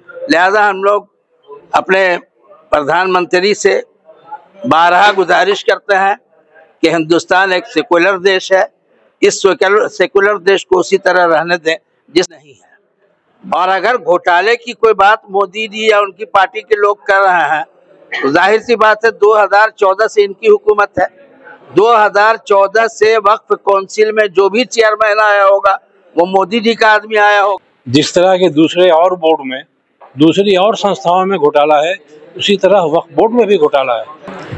लिहाजा हम लोग अपने प्रधानमंत्री से बारहा गुजारिश करते हैं कि हिंदुस्तान एक सेकुलर देश है, इस सेकुलर देश को उसी तरह रहने दें जिस नहीं है। और अगर घोटाले की कोई बात मोदी जी या उनकी पार्टी के लोग कर रहे हैं तो जाहिर सी बात है 2014 से इनकी हुकूमत है। 2014 से वक्फ काउंसिल में जो भी चेयरमैन आया होगा वो मोदी जी का आदमी आया होगा। जिस तरह के दूसरे और बोर्ड में, दूसरी और संस्थाओं में घोटाला है, उसी तरह वक्फ बोर्ड में भी घोटाला है।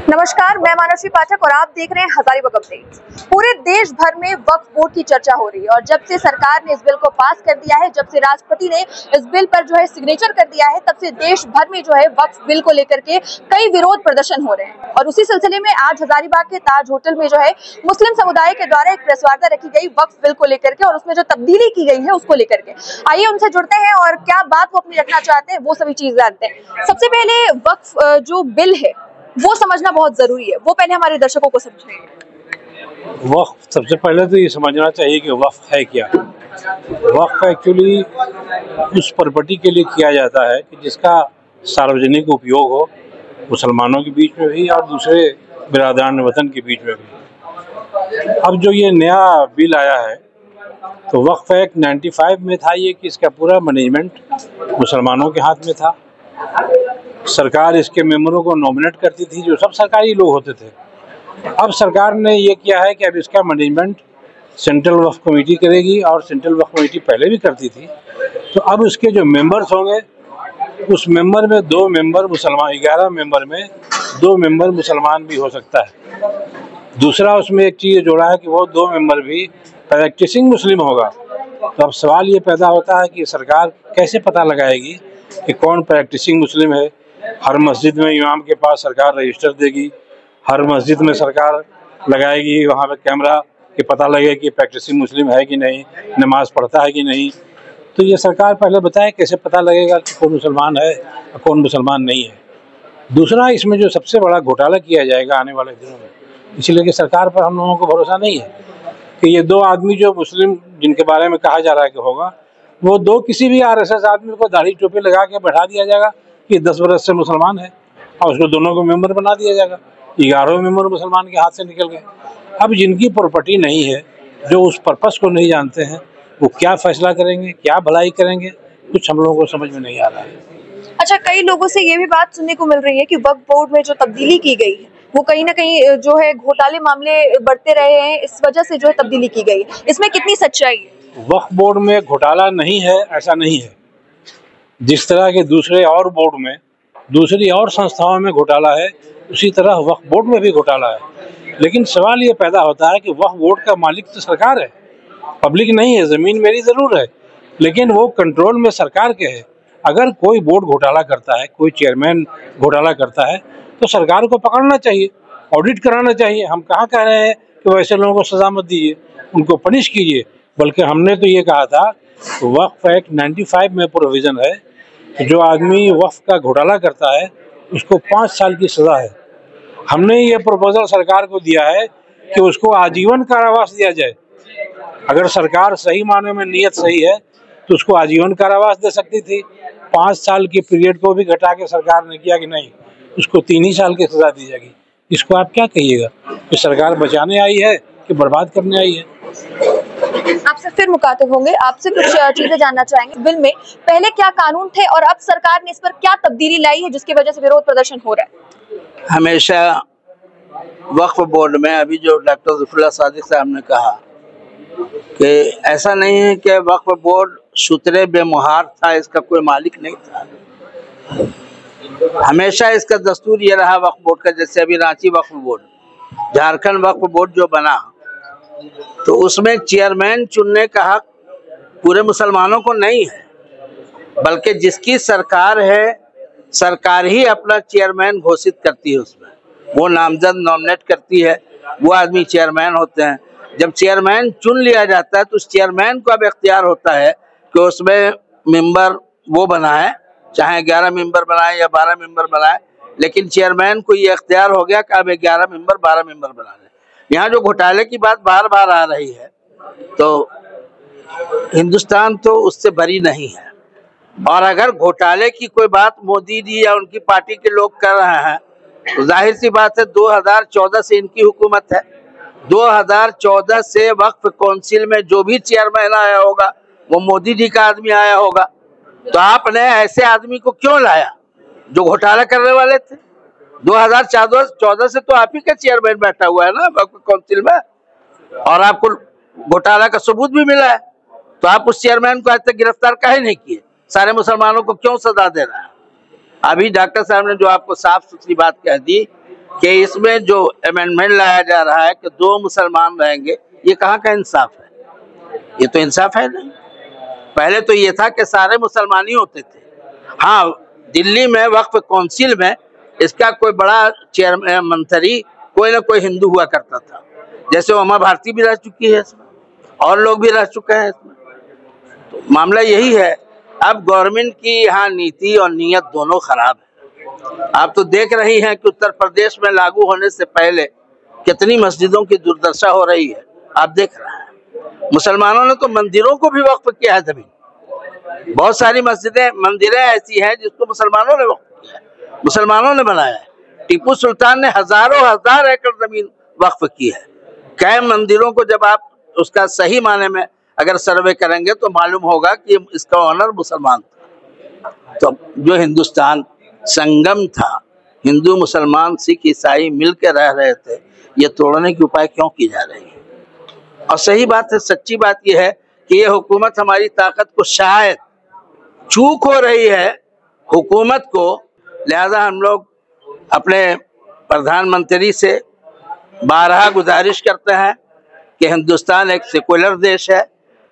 नमस्कार, मैं मानसी पाठक और आप देख रहे हैं हजारीबाग अपडेट्स। पूरे देश भर में वक्फ बोर्ड की चर्चा हो रही है और जब से सरकार ने इस बिल को पास कर दिया है, जब से राष्ट्रपति ने इस बिल पर जो है सिग्नेचर कर दिया है, तब से देश भर में जो है वक्फ बिल को लेकर के कई विरोध प्रदर्शन हो रहे हैं। और उसी सिलसिले में आज हजारीबाग के ताज होटल में जो है मुस्लिम समुदाय के द्वारा एक प्रेस वार्ता रखी गई वक्फ बिल को लेकर के और उसमें जो तब्दीली की गई है उसको लेकर के। आइए उनसे जुड़ते हैं और क्या बात वो अपनी रखना चाहते हैं वो सभी चीज जानते हैं। सबसे पहले वक्फ जो बिल है वो समझना बहुत जरूरी है, वो पहले हमारे दर्शकों को समझाइए। वक्फ, सबसे पहले तो ये समझना चाहिए कि वक्फ है क्या। वक्फ एक्चुअली उस प्रॉपर्टी के लिए किया जाता है कि जिसका सार्वजनिक उपयोग हो, मुसलमानों के बीच में भी और दूसरे बिरादरान वतन के बीच में भी। अब जो ये नया बिल आया है तो वक्फ एक्ट 95 में था ये कि इसका पूरा मैनेजमेंट मुसलमानों के हाथ में था। सरकार इसके मेंबरों को नॉमिनेट करती थी जो सब सरकारी लोग होते थे। अब सरकार ने ये किया है कि अब इसका मैनेजमेंट सेंट्रल वक्फ कमेटी करेगी और सेंट्रल वक्फ कमेटी पहले भी करती थी। तो अब उसके जो मेंबर्स होंगे उस मेंबर में 2 मेंबर मुसलमान, 11 मेंबर में 2 मेंबर मुसलमान भी हो सकता है। दूसरा उसमें एक चीज़ जोड़ा है कि वो 2 मेंबर भी प्रैक्टिसिंग मुस्लिम होगा। तो अब सवाल ये पैदा होता है कि सरकार कैसे पता लगाएगी कि कौन प्रैक्टिसिंग मुस्लिम है। हर मस्जिद में इमाम के पास सरकार रजिस्टर देगी, हर मस्जिद में सरकार लगाएगी वहाँ पे कैमरा कि पता लगे कि प्रैक्टिसिंग मुस्लिम है कि नहीं, नमाज पढ़ता है कि नहीं। तो ये सरकार पहले बताए कैसे पता लगेगा कि कौन मुसलमान है और कौन मुसलमान नहीं है। दूसरा, इसमें जो सबसे बड़ा घोटाला किया जाएगा आने वाले दिनों में, इसलिए कि सरकार पर हम लोगों को भरोसा नहीं है कि ये 2 आदमी जो मुस्लिम जिनके बारे में कहा जा रहा है कि होगा, वो 2 किसी भी RSS आदमी को दाढ़ी टोपी लगा के बैठा दिया जाएगा कि 10 वर्ष से मुसलमान है और उसको दोनों को मेंबर बना दिया जाएगा। 11 मेंबर मुसलमान के हाथ से निकल गए। अब जिनकी प्रॉपर्टी नहीं है, जो उस पर्पस को नहीं जानते हैं, वो क्या फैसला करेंगे, क्या भलाई करेंगे, कुछ हम लोगों को समझ में नहीं आ रहा है। अच्छा, कई लोगों से ये भी बात सुनने को मिल रही है कि वक्फ बोर्ड में जो तब्दीली की गई है वो कहीं ना कहीं जो है घोटाले मामले बढ़ते रहे हैं, इस वजह से जो है तब्दीली की गई है। इसमें कितनी सच्चाई है? वक्फ बोर्ड में घोटाला नहीं है ऐसा नहीं है। जिस तरह के दूसरे और बोर्ड में, दूसरी और संस्थाओं में घोटाला है, उसी तरह वक्फ बोर्ड में भी घोटाला है। लेकिन सवाल ये पैदा होता है कि वक्फ बोर्ड का मालिक तो सरकार है, पब्लिक नहीं है। ज़मीन मेरी ज़रूर है लेकिन वो कंट्रोल में सरकार के है। अगर कोई बोर्ड घोटाला करता है, कोई चेयरमैन घोटाला करता है तो सरकार को पकड़ना चाहिए, ऑडिट कराना चाहिए। हम कहाँ कह रहे हैं कि वैसे लोगों को सज़ा मत दीजिए, उनको पनिश कीजिए, बल्कि हमने तो ये कहा था वक्फ एक्ट 95 में प्रोविज़न है कि जो आदमी वक्फ का घोटाला करता है उसको 5 साल की सज़ा है। हमने ये प्रपोजल सरकार को दिया है कि उसको आजीवन कारावास दिया जाए। अगर सरकार सही मायने में नीयत सही है तो उसको आजीवन कारावास दे सकती थी। 5 साल की पीरियड को भी घटा के सरकार ने किया कि नहीं, उसको 3 ही साल की सज़ा दी जाएगी। इसको आप क्या कहिएगा कि सरकार बचाने आई है कि बर्बाद करने आई है? आपसे फिर मुखातिब होंगे, आपसे कुछ चीजें जानना चाहेंगे। बिल में पहले क्या कानून थे और अब सरकार ने इस पर क्या तब्दीली लाई है जिसकी वजह से विरोध प्रदर्शन हो रहा है? हमेशा वक्फ बोर्ड में अभी जो डॉक्टर ज़फ़रुल्लाह सादिक साहब ने कहा कि ऐसा नहीं है कि वक्फ बोर्ड सूत्रे बेमुहार था, इसका कोई मालिक नहीं था। हमेशा इसका दस्तूर ये रहा वक्फ बोर्ड का, जैसे अभी रांची वक्फ बोर्ड, झारखंड वक्फ बोर्ड जो बना तो उसमें चेयरमैन चुनने का हक पूरे मुसलमानों को नहीं है, बल्कि जिसकी सरकार है सरकार ही अपना चेयरमैन घोषित करती है। उसमें वो नामजद नॉमिनेट करती है, वो आदमी चेयरमैन होते हैं। जब चेयरमैन चुन लिया जाता है तो उस चेयरमैन को अब इख्तियार होता है कि उसमें मेंबर वो बनाए, चाहे 11 मेंबर बनाए या 12 मेंबर बनाए, लेकिन चेयरमैन को ये इख्तियार हो गया कि अब 11 मेंबर 12 मेंबर बना लें। यहाँ जो घोटाले की बात बार बार आ रही है तो हिंदुस्तान तो उससे बरी नहीं है। और अगर घोटाले की कोई बात मोदी जी या उनकी पार्टी के लोग कर रहे हैं तो जाहिर सी बात है 2014 से इनकी हुकूमत है। 2014 से वक्फ काउंसिल में जो भी चेयरमैन आया होगा वो मोदी जी का आदमी आया होगा। तो आपने ऐसे आदमी को क्यों लाया जो घोटाला करने वाले थे? 2014 से तो आप ही का चेयरमैन बैठा हुआ है ना वक्फ काउंसिल में, और आपको घोटाला का सबूत भी मिला है। तो आप उस चेयरमैन को आज तक गिरफ्तार काहे नहीं किए? सारे मुसलमानों को क्यों सजा दे रहा है? अभी डॉक्टर साहब ने जो आपको साफ सुथरी बात कह दी कि इसमें जो अमेंडमेंट लाया जा रहा है कि 2 मुसलमान रहेंगे, ये कहाँ का इंसाफ है? ये तो इंसाफ है नहीं। पहले तो ये था कि सारे मुसलमान ही होते थे। हाँ, दिल्ली में वक्फ काउंसिल में इसका कोई बड़ा चेयरमैन मंत्री कोई ना कोई हिंदू हुआ करता था, जैसे उमा भारती भी रह चुकी है इसमें और लोग भी रह चुके हैं इसमें। तो मामला यही है। अब गवर्नमेंट की यहाँ नीति और नीयत दोनों खराब है। आप तो देख रही हैं कि उत्तर प्रदेश में लागू होने से पहले कितनी मस्जिदों की दुर्दशा हो रही है, आप देख रहे हैं। मुसलमानों ने तो मंदिरों को भी वक्फ किया है जमीन। बहुत सारी मंदिरें ऐसी हैं जिसको मुसलमानों ने वक्फ किया है, मुसलमानों ने बनाया है। टीपू सुल्तान ने हजारों हजार एकड़ जमीन वक्फ की है। कई मंदिरों को जब आप उसका सही माने में अगर सर्वे करेंगे तो मालूम होगा कि इसका ऑनर मुसलमान था। तो जो हिंदुस्तान संगम था, हिंदू मुसलमान सिख ईसाई मिलकर रह रहे थे, ये तोड़ने की उपाय क्यों की जा रही है? और सही बात है, सच्ची बात यह है कि ये हुकूमत हमारी ताकत को शायद चूक हो रही है हुकूमत को। लिहाजा हम लोग अपने प्रधानमंत्री से बारहा गुजारिश करते हैं कि हिंदुस्तान एक सेकुलर देश है,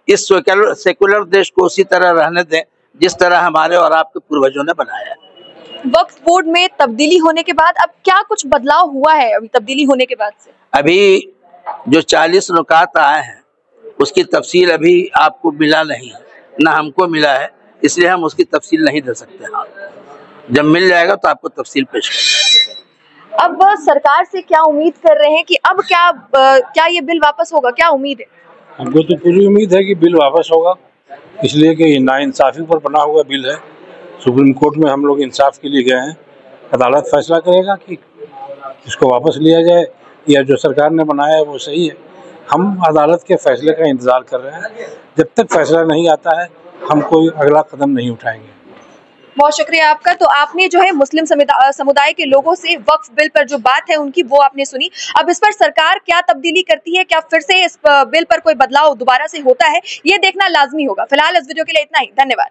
इस सेकुलर देश को उसी तरह रहने दें जिस तरह हमारे और आपके पूर्वजों ने बनाया है। वक्फ बोर्ड में तब्दीली होने के बाद अब क्या कुछ बदलाव हुआ है अभी तब्दीली होने के बाद से? अभी जो 40 नुकात आए हैं उसकी तफसील अभी आपको मिला नहीं है, ना हमको मिला है, इसलिए हम उसकी तफसील नहीं दे सकते। हाँ, जब मिल जाएगा तो आपको तफसील पेश करेंगे। अब सरकार से क्या उम्मीद कर रहे हैं कि अब क्या ये बिल वापस होगा? क्या उम्मीद है? हमको तो पूरी उम्मीद है कि बिल वापस होगा, इसलिए कि नाइंसाफी पर बना हुआ बिल है। सुप्रीम कोर्ट में हम लोग इंसाफ के लिए गए हैं। अदालत फैसला करेगा कि इसको वापस लिया जाए या जो सरकार ने बनाया है वो सही है। हम अदालत के फैसले का इंतज़ार कर रहे हैं। जब तक फैसला नहीं आता है हम कोई अगला कदम नहीं उठाएंगे। बहुत शुक्रिया आपका। तो आपने जो है मुस्लिम समुदाय के लोगों से वक्फ बिल पर जो बात है उनकी वो आपने सुनी। अब इस पर सरकार क्या तब्दीली करती है, क्या फिर से इस बिल पर कोई बदलाव दोबारा से होता है, ये देखना लाजमी होगा। फिलहाल इस वीडियो के लिए इतना ही। धन्यवाद।